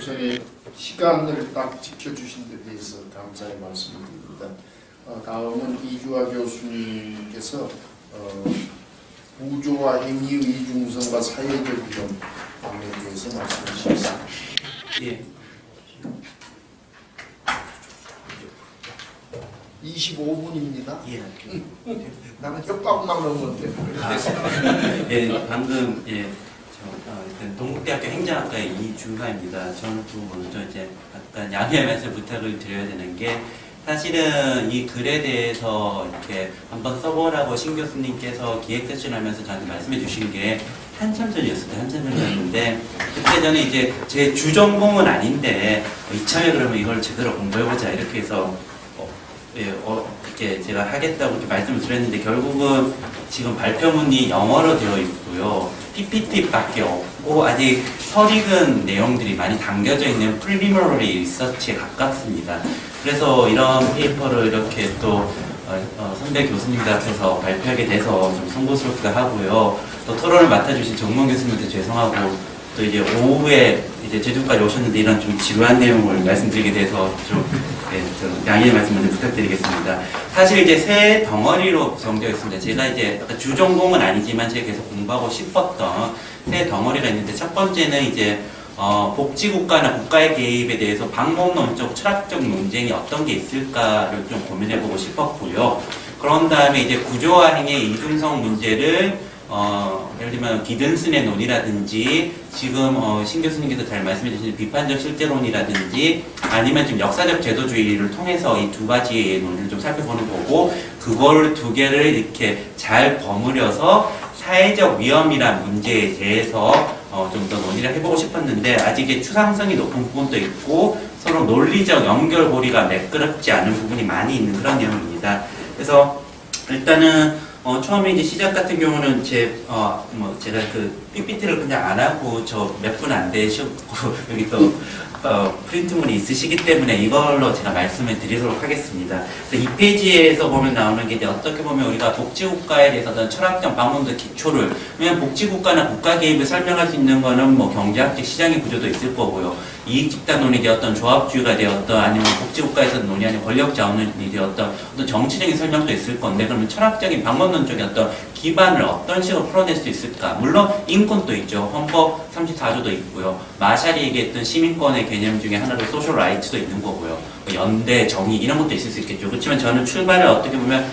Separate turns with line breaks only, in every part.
우선에 시간을 딱 지켜주신 데 대해서 감사의 말씀을 드립니다. 다음은 이주아 교수님께서 구조와 행위의 이중성과 사회적 위험에 대해서 말씀해 주시겠습니다.
예.
25분입니다.
예.
나는 협박만 넣으면 돼.
예, 방금 동국대학교 행정학과의 이준하입니다. 저는 또 먼저 이제 약간 양해의 말씀 부탁을 드려야 되는 게 사실은 이 글에 대해서 이렇게 한번 써보라고 신 교수님께서 기획 세션하면서 저한테 말씀해 주신 게 한참 전이었어요. 한참 전이었는데 그때 저는 이제 제 주전공은 아닌데 이참에 그러면 이걸 제대로 공부해보자 이렇게 해서 이렇게 제가 하겠다고 이렇게 말씀을 드렸는데 결국은 지금 발표문이 영어로 되어 있고요. PPT밖에 없고 아직 설익은 내용들이 많이 담겨져 있는 프리미머리 리서치에 가깝습니다. 그래서 이런 페이퍼를 이렇게 또 선배 교수님들 앞에서 발표하게 돼서 좀 송구스럽기도 하고요. 또 토론을 맡아주신 정문 교수님한테 죄송하고 또 이제 오후에 이제 제주까지 오셨는데 이런 좀 지루한 내용을 말씀드리게 돼서 좀 양해의 말씀 먼저 부탁드리겠습니다. 사실 이제 세 덩어리로 구성되어 있습니다. 제가 이제 주전공은 아니지만 제가 계속 공부하고 싶었던 세 덩어리가 있는데 첫 번째는 이제 복지국가나 국가의 개입에 대해서 방법론적, 철학적 논쟁이 어떤 게 있을까를 좀 고민해보고 싶었고요. 그런 다음에 이제 구조화 행위의 이중성 문제를 예를 들면 기든슨의 논이라든지 지금 신 교수님께서 잘 말씀해 주신 비판적 실제론이라든지 아니면 지금 역사적 제도주의를 통해서 이 두 가지의 논의를 좀 살펴보는 거고 그걸 두 개를 이렇게 잘 버무려서 사회적 위험이란 문제에 대해서 좀 더 논의를 해보고 싶었는데 아직 추상성이 높은 부분도 있고 서로 논리적 연결고리가 매끄럽지 않은 부분이 많이 있는 그런 내용입니다. 그래서 일단은 처음에 이제 시작 같은 경우는 제가 그 PPT를 그냥 안 하고 저 몇 분 안 되셨고 여기 또 프린트문이 있으시기 때문에 이걸로 제가 말씀을 드리도록 하겠습니다. 그래서 이 페이지에서 보면 나오는 게 이제 어떻게 보면 우리가 복지국가에 대해서 어떤 철학적 방법적 기초를 왜냐면 복지국가나 국가 개입을 설명할 수 있는 거는 뭐 경제학적 시장의 구조도 있을 거고요. 이익집단 논이 되었던 조합주의가 되었던 아니면 복지국가에서 논의하는 권력자원이 되었던 어떤 정치적인 설명도 있을 건데 그러면 철학적인 방법론적인 어떤 기반을 어떤 식으로 풀어낼 수 있을까? 물론 인권도 있죠. 헌법 34조도 있고요. 마샬이 얘기했던 시민권의 개념 중에 하나로 소셜 라이트도 있는 거고요. 연대, 정의 이런 것도 있을 수 있겠죠. 그렇지만 저는 출발을 어떻게 보면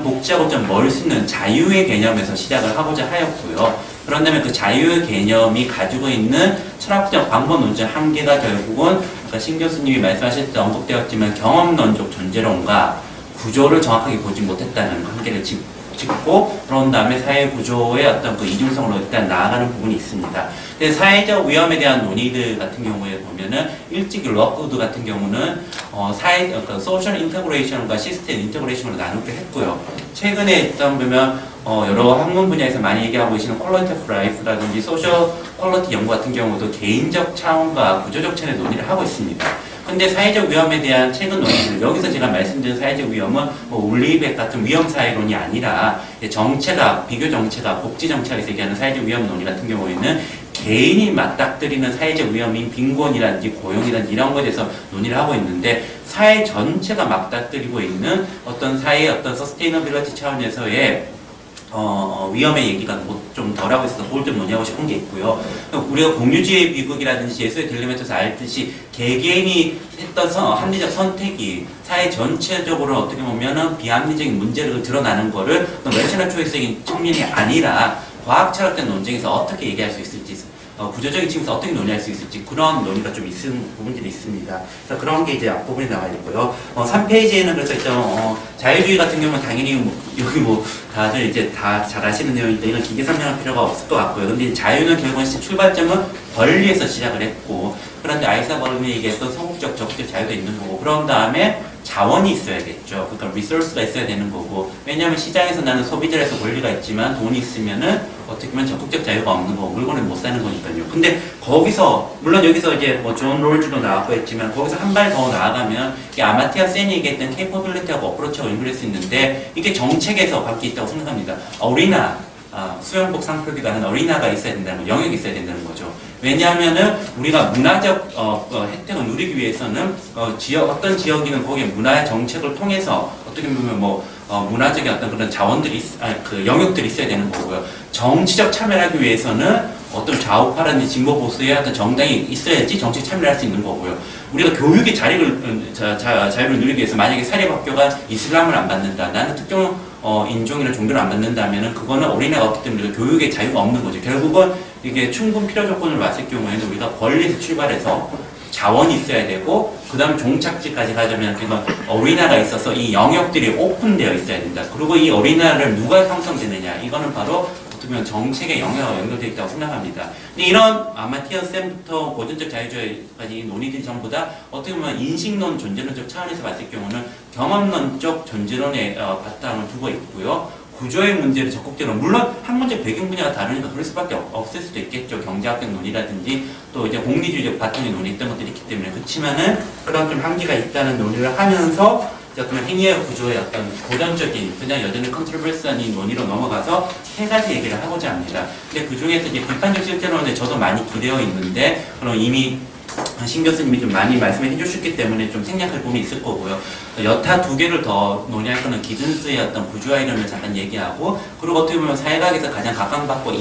복지하고 좀 멀 수 있는 자유의 개념에서 시작을 하고자 하였고요. 그런다면 그 자유의 개념이 가지고 있는 철학적 방법론적 한계가 결국은 아까 신 교수님이 말씀하실 때 언급되었지만 경험론적 존재론과 구조를 정확하게 보지 못했다는 한계를 짚고 그런 다음에 사회 구조의 어떤 그 이중성으로 일단 나아가는 부분이 있습니다. 근데 사회적 위험에 대한 논의들 같은 경우에 보면은 일찍 럭우드 같은 경우는 그러니까 소셜 인터그레이션과 시스템 인터그레이션으로 나누기도 했고요. 최근에 일단 보면 여러 학문 분야에서 많이 얘기하고 계시는 퀄리티 오브 라이프라든지 소셜 퀄리티 연구 같은 경우도 개인적 차원과 구조적 차원의 논의를 하고 있습니다. 근데 사회적 위험에 대한 최근 논의들, 여기서 제가 말씀드린 사회적 위험은 울리백 같은 위험 사회론이 아니라 정체가, 비교 정체가, 복지 정체에서 얘기하는 사회적 위험 논의 같은 경우에는 개인이 맞닥뜨리는 사회적 위험인 빈곤이라든지 고용이라든지 이런 것에 대해서 논의를 하고 있는데 사회 전체가 맞닥뜨리고 있는 어떤 사회의 어떤 서스테이너빌리티 차원에서의 위험의 얘기가 좀 덜하고 있어서 그걸 좀 논의하고 싶은 게 있고요. 우리가 공유주의 비극이라든지 예수의 딜레마에서 알듯이 개개인이 했던 합리적 선택이 사회 전체적으로 어떻게 보면은 비합리적인 문제를 드러나는 거를 레셔널 초이스적인 측면이 아니라 과학 철학적 논쟁에서 어떻게 얘기할 수 있을지 구조적인 측면에서 어떻게 논의할 수 있을지 그런 논의가 좀 있는 부분들이 있습니다. 그래서 그런 게 이제 앞부분에 나와 있고요. 3페이지에는 그래서 자유주의 같은 경우는 당연히 여기 다들 이제 다 잘 아시는 내용인데 이런 기계 설명할 필요가 없을 것 같고요. 근데 자유는 결국은 출발점은 권리에서 시작을 했고 그런데 아이사 버름이 얘기했던 성국적 적극적 자유도 있는 거고 그런 다음에 자원이 있어야겠죠. 그러니까 리소스가 있어야 되는 거고 왜냐하면 시장에서 나는 소비자로서 권리가 있지만 돈이 있으면은 어떻게 보면 적극적 자유가 없는 거고 물건을 못 사는 거니까요. 근데 거기서 물론 여기서 이제 존 롤즈도 나왔고 했지만 거기서 한 발 더 나아가면 이게 아마티아 센이 얘기했던 케이퍼빌리티하고 어프로치하고 연결할 수 있는데 이게 정책에서 밖에 있다고 생각합니다. 어리나 수영복 상표기도 하는 어리나가 있어야 된다는 거, 영역이 있어야 된다는 거죠. 왜냐하면은 우리가 문화적 혜택을 누리기 위해서는 어떤 지역이든 거기에 문화 정책을 통해서 어떻게 보면 문화적인 어떤 그런 자원들이 그 영역들이 있어야 되는 거고요. 정치적 참여를 하기 위해서는 어떤 좌우파라든지 진보 보수의 어떤 정당이 있어야지 정치 참여를 할 수 있는 거고요. 우리가 교육의 자유를 누리기 위해서 만약에 사립학교가 이슬람을 안 받는다, 나는 특정 인종이나 종교를 안 받는다면은 그거는 어린애가 없기 때문에 우리가 교육의 자유가 없는 거죠. 결국은 이게 충분 필요 조건을 봤을 경우에는 우리가 권리에서 출발해서 자원이 있어야 되고 그 다음에 종착지까지 가자면 그건 어린아가 있어서 이 영역들이 오픈되어 있어야 된다. 그리고 이 어린아를 누가 형성되느냐, 이거는 바로 어떻게 보면 정책의 영역과 연결되어 있다고 생각합니다. 근데 이런 아마티어 쌤부터 고전적 자유주의까지 논의들이 전부 다 어떻게 보면 인식론, 존재론적 차원에서 봤을 경우는 경험론적 존재론의 바탕을 두고 있고요. 구조의 문제를 적극적으로, 물론 학문적 배경 분야가 다르니까 그럴 수밖에 없을 수도 있겠죠. 경제학적 논의라든지 또 이제 공리주의적 바탕의 논의 있던 것들이 있기 때문에. 그렇지만은 그런 좀 한계가 있다는 논의를 하면서 어떤 행위의 구조의 어떤 고전적인, 그냥 여전히 컨트로버스한 이 논의로 넘어가서 세 가지 얘기를 하고자 합니다. 근데 그 중에서 이제 비판적 실제론에 저도 많이 기대어 있는데, 그럼 이미 신 교수님이 좀 많이 말씀해 주셨기 때문에 좀 생략할 부분이 있을 거고요. 여타 두 개를 더 논의할 거는 기준수의 어떤 구조화 이론을 잠깐 얘기하고, 그리고 어떻게 보면 사회학에서 가장 각광받고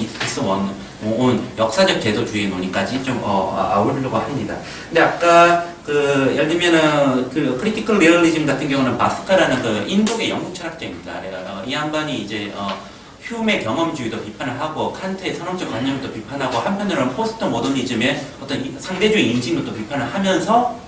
온 역사적 제도주의 논의까지 좀 아우르려고 합니다. 근데 아까 예를 들면은 크리티컬 리얼리즘 같은 경우는 바스카라는 그 인도의 영국 철학자입니다. 이 양반이 이제 휴메의 경험주의도 비판을 하고 칸트의 선언적 관념도 비판하고 한편으로는 포스트 모더니즘의 어떤 상대주의 인식론도 비판을 하면서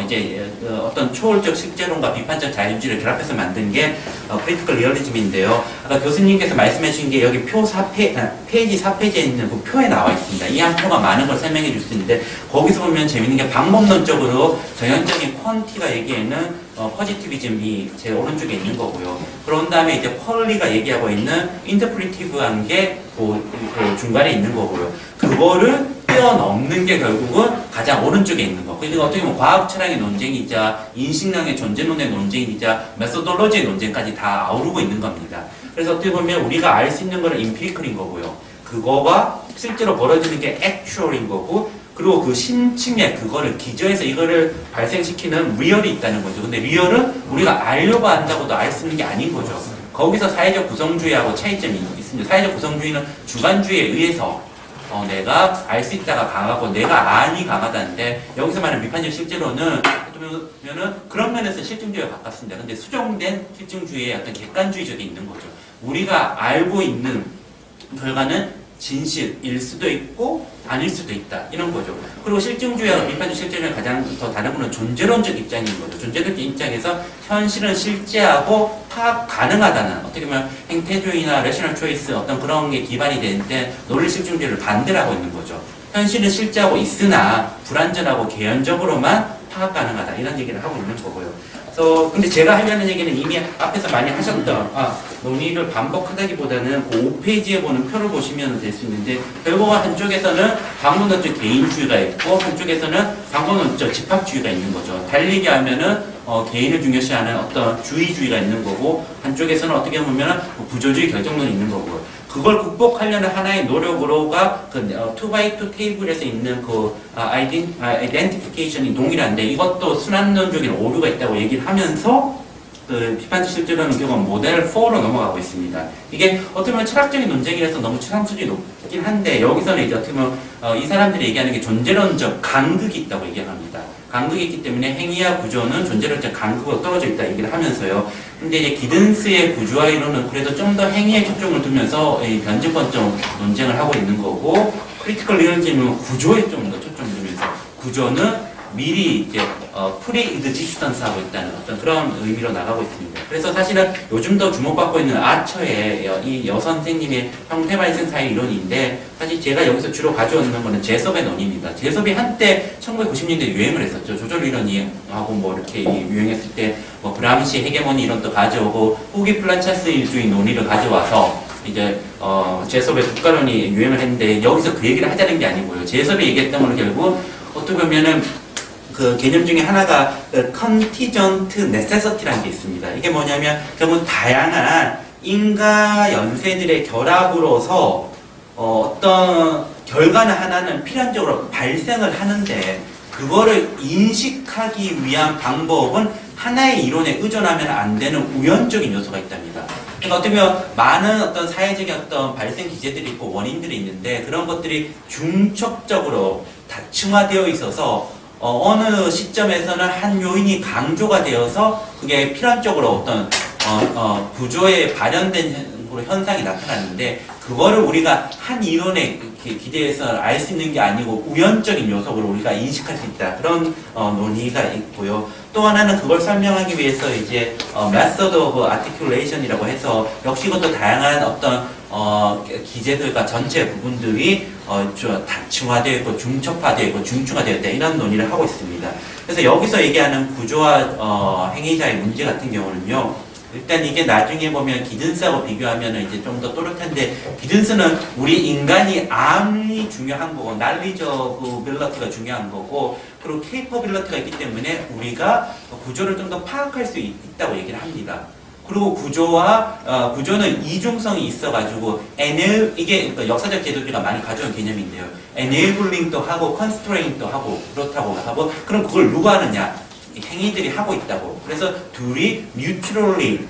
이제 어떤 초월적 실제론과 비판적 자유주의를 결합해서 만든 게 크리티컬 리얼리즘인데요. 아까 교수님께서 말씀해 주신 게 여기 페이지 4페이지에 있는 그 표에 나와 있습니다. 이 한 표가 많은 걸 설명해 줄 수 있는데, 거기서 보면 재밌는 게 방법론적으로 전형적인 퀀티가 얘기하는 포지티비즘이 제 오른쪽에 있는 거고요. 그런 다음에 이제 퀄리가 얘기하고 있는 인터프리티브한 게 그 중간에 있는 거고요. 그거를 뛰어넘는 게 결국은 가장 오른쪽에 있는 거. 그러니까 어떻게 보면 과학 철학의 논쟁이자 인식론의 존재론의 논쟁이자 메소돌로지의 논쟁까지 다 아우르고 있는 겁니다. 그래서 어떻게 보면 우리가 알 수 있는 거는 임피리컬인 거고요. 그거가 실제로 벌어지는 게 액츄얼인 거고, 그리고 그 심층에 그거를 기저에서 이거를 발생시키는 리얼이 있다는 거죠. 근데 리얼은 우리가 알려고 한다고도 알 수 있는 게 아닌 거죠. 거기서 사회적 구성주의하고 차이점이 있습니다. 사회적 구성주의는 주관주의에 의해서 내가 알 수 있다가 강하고 내가 안이 강하다는데, 여기서 말하는 비판적 실제로는 어쩌면은 그런 면에서 실증주의와 가깝습니다. 근데 수정된 실증주의의 어떤 객관주의적이 있는 거죠. 우리가 알고 있는 결과는 진실일 수도 있고 아닐 수도 있다, 이런 거죠. 그리고 실증주의와 비판적 실제론의 가장 더 다른 거는 존재론적 입장인 거죠. 존재론적 입장에서 현실은 실제하고 파악 가능하다는, 어떻게 보면 행태주의나 레셔널 초이스 어떤 그런 게 기반이 되는데 논리 실증주의를 반대를 하고 있는 거죠. 현실은 실제하고 있으나 불완전하고 개연적으로만 파악 가능하다, 이런 얘기를 하고 있는 거고요. 근데 제가 하려는 얘기는 이미 앞에서 많이 하셨던 논의를 반복하다기보다는 그 5페이지에 보는 표를 보시면 될 수 있는데, 결국은 한쪽에서는 방문론적 개인주의가 있고 한쪽에서는 방문론적 집합주의가 있는 거죠. 달리게 하면은 개인을 중요시하는 어떤 주의주의가 있는 거고, 한쪽에서는 어떻게 보면 부조주의 결정론이 있는 거고요. 그걸 극복하려는 하나의 노력으로가 그 2x2 테이블에서 있는 그 아이덴티피케이션이 동일한데, 이것도 순환론적인 오류가 있다고 얘기를 하면서 그 비판적 실제로는 결국 모델 4로 넘어가고 있습니다. 이게 어떻게 보면 철학적인 논쟁이라서 너무 추상수준이 높긴 한데, 여기서는 이제 어떻게 보면 이 사람들이 얘기하는 게 존재론적 간극이 있다고 얘기합니다. 간극이 있기 때문에 행위와 구조는 존재론적 간극으로 떨어져 있다 얘기를 하면서요. 근데 이제 기든스의 구조화 이론은 그래도 좀 더 행위에 초점을 두면서 변증권적 논쟁을 하고 있는 거고, 크리티컬 리얼리즘은 구조에 좀 더 초점을 두면서 구조는 미리 이제 프리-익지스턴스 하고 있다는 어떤 그런 의미로 나가고 있습니다. 그래서 사실은 요즘 더 주목받고 있는 아처의 이 여선생님의 형태발생사의 이론인데, 사실 제가 여기서 주로 가져오는 거는 제섭의 논의입니다. 제섭이 한때 1990년대에 유행을 했었죠. 조절 이론하고 뭐 이렇게 유행했을 때 뭐 브람시 헤게모니 이론도 가져오고 후기 플란차스주의 논의를 가져와서 이제 제섭의 국가론이 유행을 했는데, 여기서 그 얘기를 하자는 게 아니고요. 제섭이 얘기했던 거는 결국 어떻게 보면은 그 개념 중에 하나가 컨티전트 네세서티라는 게 있습니다. 이게 뭐냐면 결국 다양한 인과 연세들의 결합으로서 어떤 결과는 하나는 필연적으로 발생을 하는데 그거를 인식하기 위한 방법은 하나의 이론에 의존하면 안 되는 우연적인 요소가 있답니다. 그러니까 어떻게 보면 많은 어떤 사회적인 어떤 발생 기제들이 있고 원인들이 있는데 그런 것들이 중첩적으로 다층화되어 있어서 어느 시점에서는 한 요인이 강조가 되어서 그게 필연적으로 어떤 구조에 발현된 현상이 나타나는데 그거를 우리가 한 이론에 기대해서 알 수 있는 게 아니고 우연적인 요소로 우리가 인식할 수 있다. 그런 논의가 있고요. 또 하나는 그걸 설명하기 위해서 이제 method of articulation이라고 해서 역시 이것도 다양한 어떤 기제들과 전체 부분들이 다층화되어 있고 중첩화되어 있고 중추가 되어 있다. 이런 논의를 하고 있습니다. 그래서 여기서 얘기하는 구조와 행위자의 문제 같은 경우는요. 일단 이게 나중에 보면 기든스하고 비교하면 이제 좀 더 또렷한데 기든스는 우리 인간이 암이 중요한 거고 날리저빌러티가 중요한 거고 그리고 케이퍼빌러티가 있기 때문에 우리가 구조를 좀 더 파악할 수 있다고 얘기를 합니다. 그리고 구조는 이중성이 있어가지고 이게 그러니까 역사적 제도주의가 많이 가져온 개념인데요. enabling도 하고 constraint도 하고 그렇다고 하고 그럼 그걸 누가 하느냐? 행위들이 하고 있다고. 그래서 둘이 mutually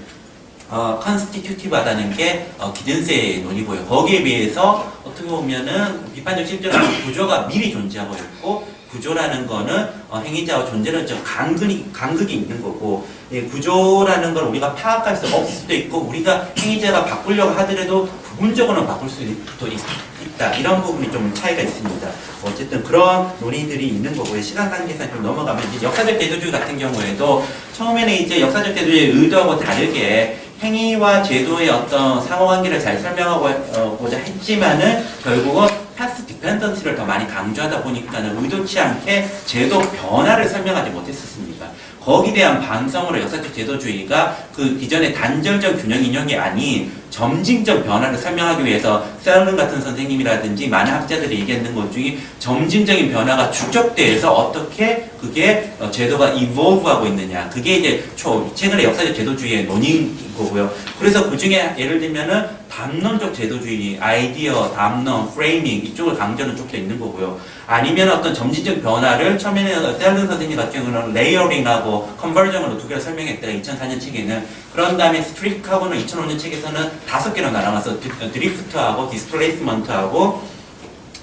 constitutive하다는 게 기든스의 논이고요. 거기에 비해서 어떻게 보면은 비판적 실존하는 구조가 미리 존재하고 있고 구조라는 거는 행위자와 존재는 좀 간극이 있는 거고 구조라는 걸 우리가 파악할 수 없을 수도 있고 우리가 행위자가 바꾸려고 하더라도 부분적으로는 바꿀 수도 있다. 이런 부분이 좀 차이가 있습니다. 어쨌든 그런 논의들이 있는 거고요. 시간 관계상 좀 넘어가면 이제 역사적 제도주의 같은 경우에도 처음에는 이제 역사적 제도주의의 의도하고 다르게 행위와 제도의 어떤 상호관계를 잘 설명하고자 했지만은 결국은 패스 디펜던시를 더 많이 강조하다 보니까는 의도치 않게 제도 변화를 설명하지 못했었습니다. 거기에 대한 반성으로 역사적 제도주의가 그 기존의 단절적 균형 인용이 아닌 점진적 변화를 설명하기 위해서 셀른 같은 선생님이라든지 많은 학자들이 얘기하는 것 중에 점진적인 변화가 축적돼서 어떻게 그게 제도가 evolve하고 있느냐 그게 이제 최근의 역사적 제도주의의 논의인 거고요. 그래서 그 중에 예를 들면은 담론적 제도주의, 아이디어, 담론, 프레이밍 이쪽을 강조하는 쪽도 있는 거고요. 아니면 어떤 점진적 변화를 처음에는 셀른 선생님 같은 경우는 레이어링하고 컨버전으로 두 개를 설명했다가 2004년 책에는 그런 다음에 스트릭하고는 2005년 책에서는 5개로 나눠서 드리프트하고 디스플레이스먼트하고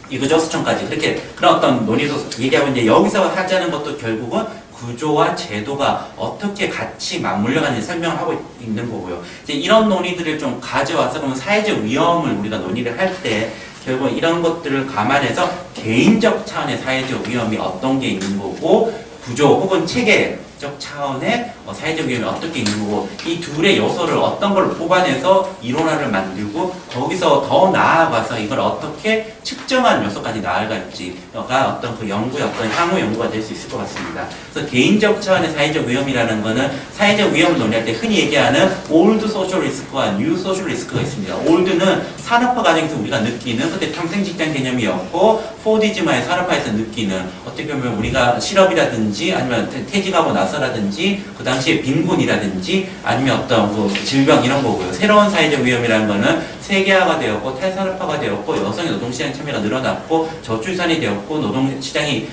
이그저스천까지 그렇게 그런 어떤 논의로 얘기하고 이제 여기서 하자는 것도 결국은 구조와 제도가 어떻게 같이 맞물려가는지 설명을 하고 있는 거고요. 이제 이런 논의들을 좀 가져와서 그러면 사회적 위험을 우리가 논의를 할 때 결국 이런 것들을 감안해서 개인적 차원의 사회적 위험이 어떤 게 있는 거고 구조 혹은 체계적 차원의 사회적 위험이 어떻게 있는 거고 이 둘의 요소를 어떤 걸 뽑아내서 이론화를 만들고 거기서 더 나아가서 이걸 어떻게 측정한 요소까지 나아갈지가 어떤 그 연구의 어떤 향후 연구가 될 수 있을 것 같습니다. 그래서 개인적 차원의 사회적 위험이라는 거는 사회적 위험을 논의할 때 흔히 얘기하는 올드 소셜 리스크와 뉴 소셜 리스크가 있습니다. 올드는 산업화 과정에서 우리가 느끼는 그때 평생 직장 개념이었고 포디즘화의 산업화에서 느끼는 어떻게 보면 우리가 실업이라든지 아니면 퇴직하고 나서라든지 그 당시에 빈곤이라든지 아니면 어떤 그 질병 이런 거고요. 새로운 사회적 위험이라는 거는 세계화가 되었고 탈산업화가 되었고 여성의 노동시장 참여가 늘어났고 저출산이 되었고 노동시장이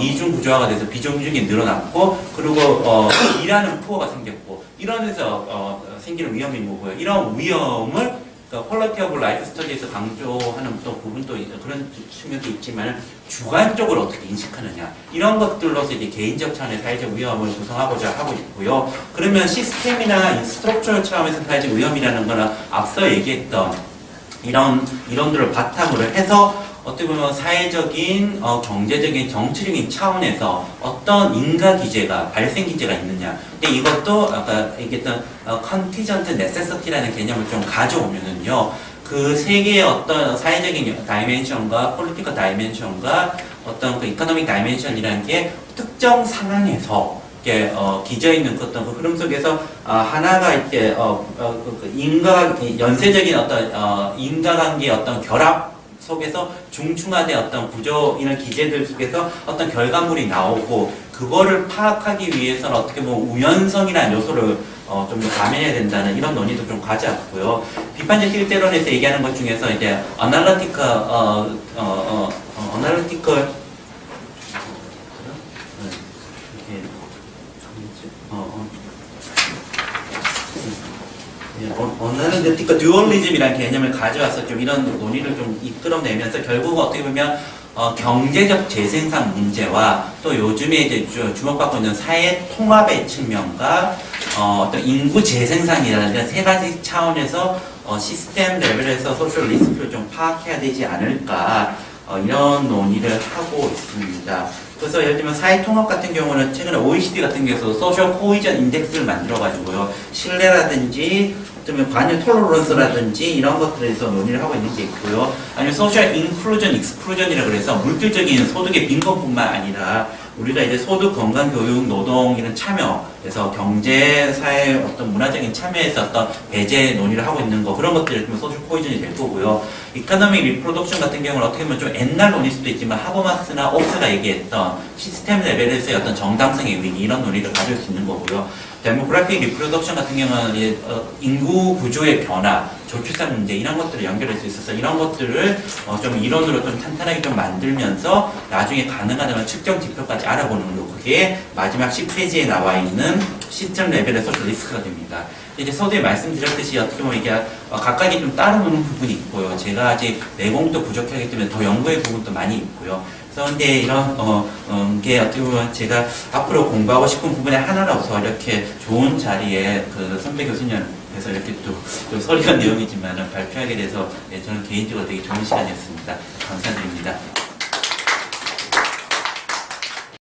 이중 구조화가 돼서 비정규직이 늘어났고 그리고 일하는 푸어가 생겼고 이런 데서 생기는 위험인 거고요. 이런 위험을 퀄리티 오브 라이프 스터디에서 강조하는 또 부분도 그런 측면도 있지만 주관적으로 어떻게 인식하느냐 이런 것들로서 이제 개인적 차원의 사회적 위험을 구성하고자 하고 있고요. 그러면 시스템이나 스트럭처럴 차원에서 사회적 위험이라는 거는 앞서 얘기했던 이론들을 바탕으로 해서 어떻게 보면 사회적인, 경제적인, 정치적인 차원에서 어떤 인가 기제가, 발생 기제가 있느냐. 근데 이것도 아까 얘기했던 contingent necessity라는 개념을 좀 가져오면은요, 그 세 개의 어떤 사회적인 다이멘션과 폴리티컬 다이멘션과 어떤 그 이코노믹 다이멘션이라는 게 특정 상황에서 이렇게 기저 있는 어떤 그 흐름 속에서 하나가 이렇게 인과 연쇄적인 어떤 인과관계의 어떤 결합 속에서 중충화된 어떤 구조 이런 기제들 속에서 어떤 결과물이 나오고 그거를 파악하기 위해서는 어떻게 보면 우연성이라는 요소를 좀 더 가면해야 된다는 이런 논의도 좀 가져왔고요. 비판적 실제론에서 얘기하는 것 중에서 이제 어널리티컬 어널리티컬 듀얼리즘이라는 개념을 가져와서 좀 이런 논의를 좀 이끌어내면서 결국은 어떻게 보면 경제적 재생산 문제와 또 요즘에 이제 주목받고 있는 사회 통합의 측면과 어떤 인구 재생산이라는 이런 세 가지 차원에서 시스템 레벨에서 소셜 리스크를 좀 파악해야 되지 않을까 이런 논의를 하고 있습니다. 그래서 예를 들면 사회 통합 같은 경우는 최근에 OECD 같은 경우에서 소셜 코이전 인덱스를 만들어가지고요 신뢰라든지 어쩌면 관여 톨러런스라든지 이런 것들에서 논의를 하고 있는 게 있고요. 아니면 소셜 인클루전, 익스클루전이라 그래서 물질적인 소득의 빈곤뿐만 아니라 우리가 이제 소득, 건강, 교육, 노동 이런 참여, 그래서 경제, 사회 어떤 문화적인 참여에서 어떤 배제 논의를 하고 있는 거 그런 것들이 소셜 코이전이 될 거고요. 이코노믹 리프로덕션 같은 경우는 어떻게 보면 좀 옛날 논의일 수도 있지만 하버마스나 옥스가 얘기했던 시스템 레벨에서의 어떤 정당성의 위기 이런 논의를 가질 수 있는 거고요. 데모그래픽 리프로덕션 같은 경우는 인구 구조의 변화, 저출산 문제 이런 것들을 연결할 수 있어서 이런 것들을 좀 이론으로 좀 탄탄하게 좀 만들면서 나중에 가능하다면 측정 지표까지 알아보는 거 그게 마지막 10페이지에 나와 있는 시스템 레벨의 소셜 리스크가 됩니다. 이제 서두에 말씀드렸듯이 어떻게 보면 이게 각각이 좀 따로 노는 부분이 있고요. 제가 아직 내공도 부족하기 때문에 더 연구의 부분도 많이 있고요. 그런데 이런 게 어떻게 보면 제가 앞으로 공부하고 싶은 부분의 하나라서 이렇게 좋은 자리에 그 선배 교수님께서 이렇게 또 서류한 내용이지만 발표하게 돼서 저는 개인적으로 되게 좋은 시간이었습니다. 감사드립니다.